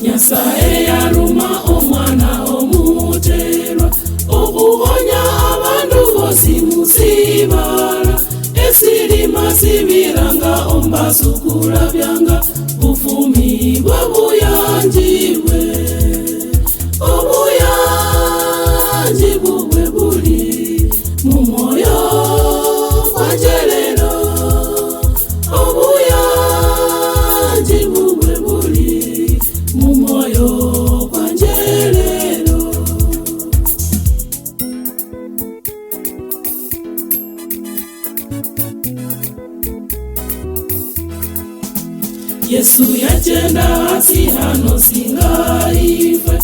Nyasaye yaruma omwana omuterwa okuwonya abantu bose musibala esirima sibiranga ombasukula byanga bufumi bwabuyanjibwe obuyanji bubwe buli mu mwoyo gwanje lero obuyanji bubwe buli mu mwoyo gwanje lero. Yesu yagenda hasi hano singaife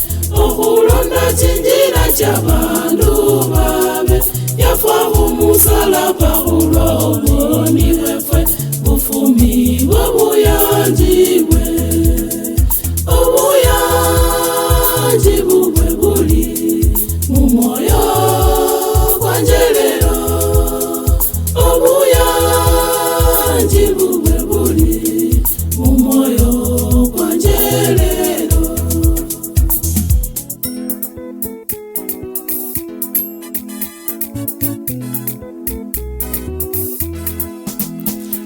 okulonda chinjira ky'abantu babe yafa kumusalaba olw'obwoni bweffe bufumi bw'obuyanjibwe obuyanji bubwe buli mu mwoyo gwanje lero obuyanji bubwe buli mu mwoyo gwanje lero.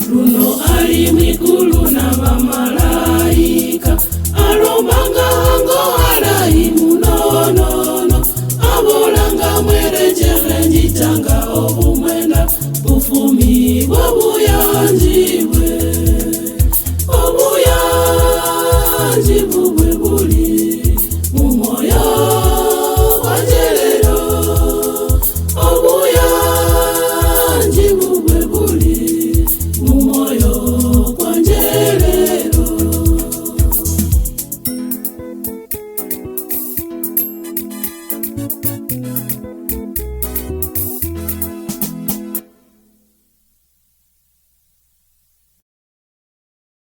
Luno ali mwigulu na bamalayika alombanga